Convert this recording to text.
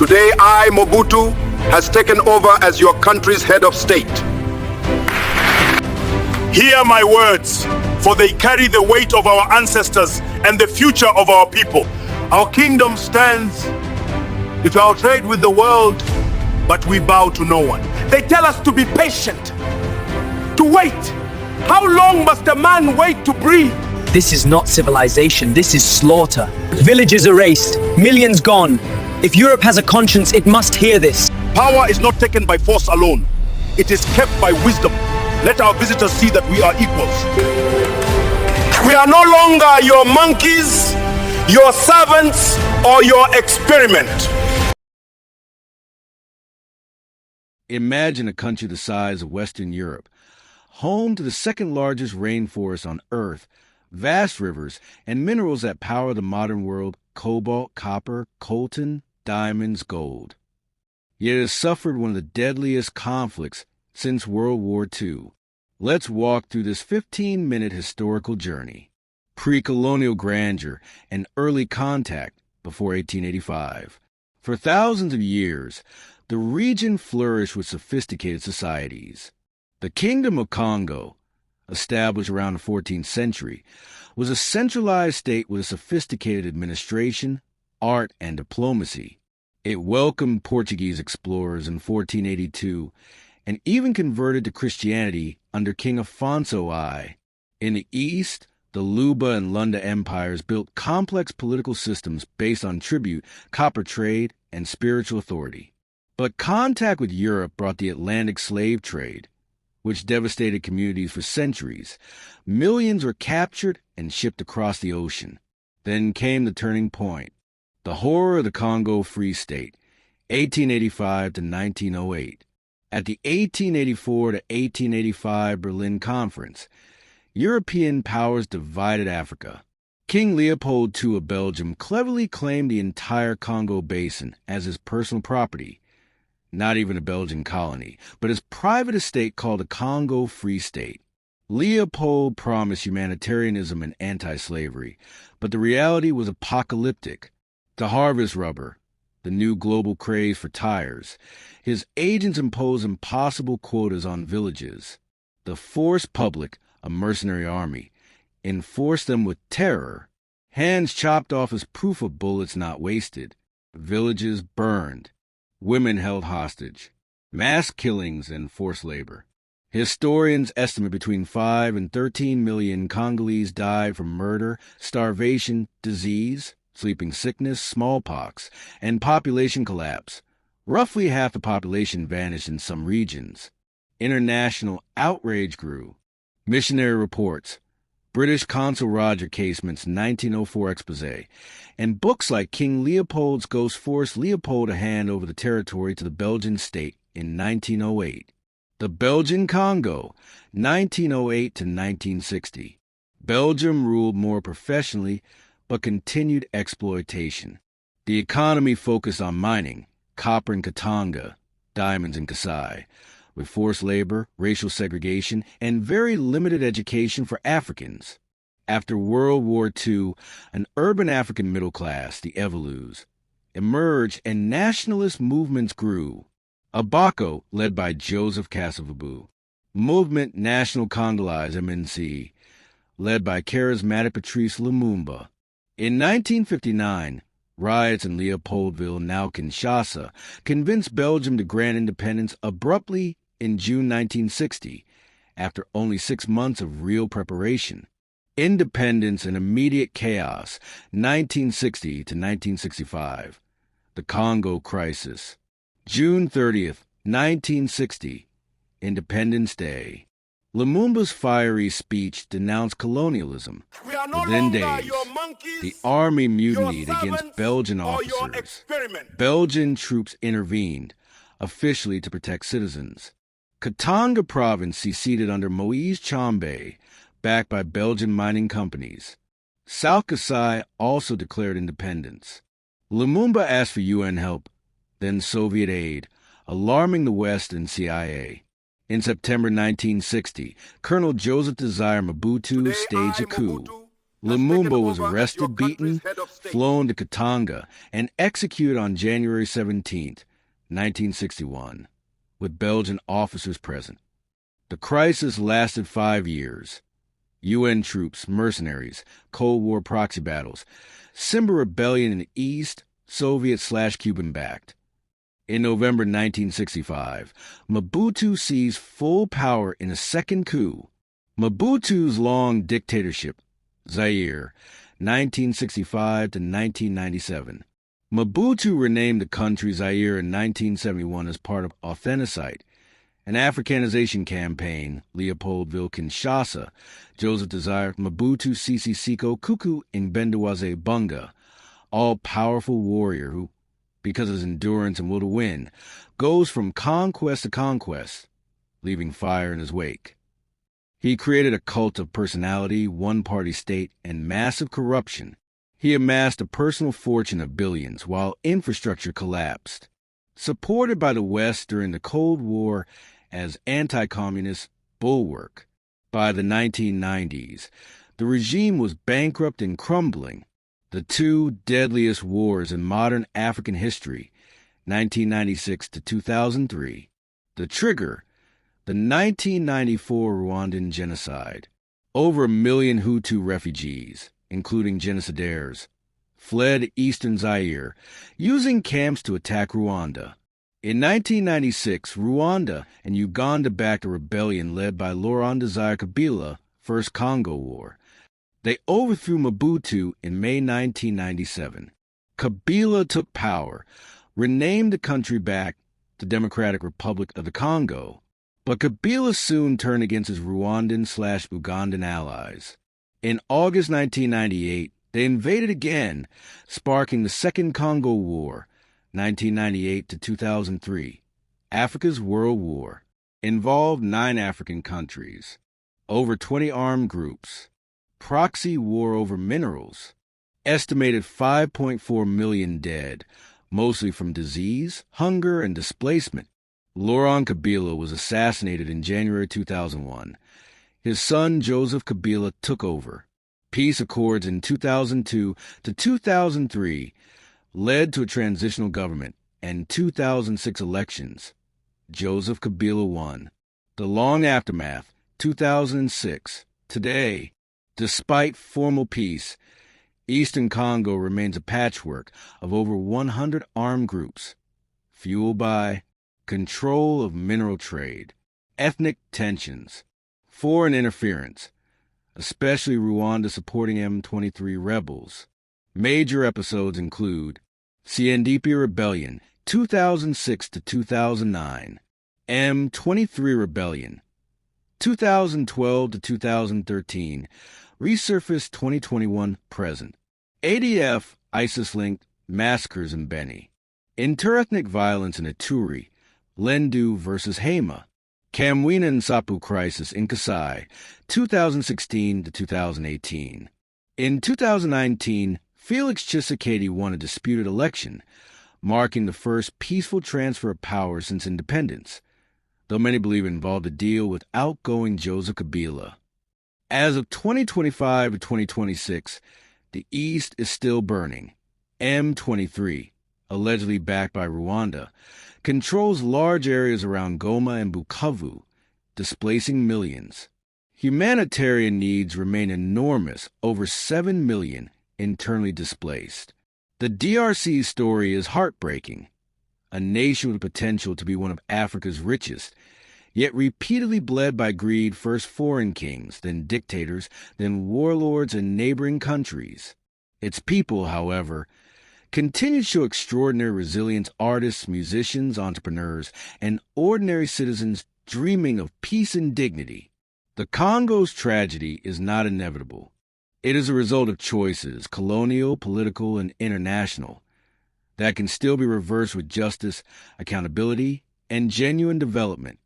Today, I, Mobutu, has taken over as your country's head of state. Hear my words, for they carry the weight of our ancestors and the future of our people. Our kingdom stands with our trade with the world, but we bow to no one. They tell us to be patient, to wait. How long must a man wait to breathe? This is not civilization, this is slaughter. Villages erased, millions gone. If Europe has a conscience, it must hear this. Power is not taken by force alone. It is kept by wisdom. Let our visitors see that we are equals. We are no longer your monkeys, your servants, or your experiment. Imagine a country the size of Western Europe, home to the second largest rainforest on Earth, vast rivers, and minerals that power the modern world: cobalt, copper, coltan, diamonds, gold. Yet it has suffered one of the deadliest conflicts since World War II. Let's walk through this 15-minute historical journey. Pre-colonial grandeur and early contact before 1885. For thousands of years, the region flourished with sophisticated societies. The Kingdom of Congo, established around the 14th century, was a centralized state with a sophisticated administration, art, and diplomacy. It welcomed Portuguese explorers in 1482 and even converted to Christianity under King Afonso I. In the east, the Luba and Lunda empires built complex political systems based on tribute, copper trade, and spiritual authority. But contact with Europe brought the Atlantic slave trade, which devastated communities for centuries. Millions were captured and shipped across the ocean. Then came the turning point, the horror of the Congo Free State, 1885 to 1908. At the 1884 to 1885 Berlin Conference, European powers divided Africa. King Leopold II of Belgium cleverly claimed the entire Congo basin as his personal property, not even a Belgian colony, but his private estate called the Congo Free State. Leopold promised humanitarianism and anti-slavery, but the reality was apocalyptic. To harvest rubber, the new global craze for tires, his agents imposed impossible quotas on villages. The forced public, a mercenary army, enforced them with terror. Hands chopped off as proof of bullets not wasted. Villages burned. Women held hostage. Mass killings and forced labor. Historians estimate between 5 and 13 million Congolese died from murder, starvation, disease, sleeping sickness, smallpox, and population collapse. Roughly half the population vanished in some regions. International outrage grew. Missionary reports, British Consul Roger Casement's 1904 expose, and books like King Leopold's Ghost forced Leopold to hand over the territory to the Belgian state in 1908. The Belgian Congo, 1908 to 1960. Belgium ruled more professionally, but continued exploitation. The economy focused on mining, copper in Katanga, diamonds in Kasai, with forced labor, racial segregation, and very limited education for Africans. After World War II, an urban African middle class, the Evolus, emerged and nationalist movements grew. Abako, led by Joseph Kasavubu. Movement National Congolese, MNC, led by charismatic Patrice Lumumba. In 1959, riots in Leopoldville, now Kinshasa, convinced Belgium to grant independence abruptly in June 1960, after only 6 months of real preparation. Independence and immediate chaos, 1960 to 1965. The Congo Crisis. June 30th, 1960, Independence Day. Lumumba's fiery speech denounced colonialism. Within days, the army mutinied against Belgian officers. Belgian troops intervened, officially to protect citizens. Katanga province seceded under Moise Tshombe, backed by Belgian mining companies. South Kasai also declared independence. Lumumba asked for UN help, then Soviet aid, alarming the West and CIA. In September 1960, Colonel Joseph Desire Mobutu staged a coup. Lumumba was arrested, beaten, flown to Katanga, and executed on January 17, 1961, with Belgian officers present. The crisis lasted 5 years. UN troops, mercenaries, Cold War proxy battles, Simba rebellion in the East, Soviet/Cuban-backed. In November 1965, Mobutu seized full power in a second coup. Mobutu's long dictatorship, Zaire, 1965 to 1997. Mobutu renamed the country Zaire in 1971 as part of Authenticite, an Africanization campaign, Leopoldville, Kinshasa, Joseph Desire, Mobutu Sese Seko Kuku Ngbenduwaze Bunga, all-powerful warrior who, because of his endurance and will to win, goes from conquest to conquest, leaving fire in his wake. He created a cult of personality, one-party state, and massive corruption. He amassed a personal fortune of billions while infrastructure collapsed. Supported by the West during the Cold War as anti-communist bulwark, by the 1990s, the regime was bankrupt and crumbling. The two deadliest wars in modern African history, 1996 to 2003, the trigger, the 1994 Rwandan genocide. Over 1 million Hutu refugees, including genocidaires, fled eastern Zaire, using camps to attack Rwanda. In 1996, Rwanda and Uganda backed a rebellion led by Laurent Desire Kabila, First Congo War. They overthrew Mobutu in May 1997. Kabila took power, renamed the country back the Democratic Republic of the Congo, but Kabila soon turned against his Rwandan/Ugandan allies. In August 1998, they invaded again, sparking the Second Congo War, 1998 to 2003, Africa's World War. Involved 9 African countries, over 20 armed groups, proxy war over minerals, estimated 5.4 million dead, mostly from disease, hunger, and displacement. Laurent Kabila was assassinated in January 2001. His son, Joseph Kabila, took over. Peace accords in 2002 to 2003 led to a transitional government, and 2006 elections. Joseph Kabila won. The long aftermath, 2006. Today, despite formal peace, Eastern Congo remains a patchwork of over 100 armed groups, fueled by control of mineral trade, ethnic tensions, foreign interference, especially Rwanda supporting M23 rebels. Major episodes include CNDP Rebellion, 2006 to 2009, M23 Rebellion, 2012 to 2013, resurfaced 2021 present, ADF ISIS-linked massacres in Beni, interethnic violence in Ituri, Lendu versus Hema, Kamwina and Sapu crisis in Kasai, 2016 to 2018. In 2019, Felix Tshisekedi won a disputed election, marking the first peaceful transfer of power since independence, though many believe it involved a deal with outgoing Joseph Kabila. As of 2025 to 2026, the East is still burning. M23, allegedly backed by Rwanda, controls large areas around Goma and Bukavu, displacing millions. Humanitarian needs remain enormous, over 7 million internally displaced. The DRC's story is heartbreaking. A nation with potential to be one of Africa's richest, yet repeatedly bled by greed, first foreign kings, then dictators, then warlords in neighboring countries. Its people, however, continue to show extraordinary resilience, artists, musicians, entrepreneurs, and ordinary citizens dreaming of peace and dignity. The Congo's tragedy is not inevitable. It is a result of choices, colonial, political, and international, that can still be reversed with justice, accountability, and genuine development.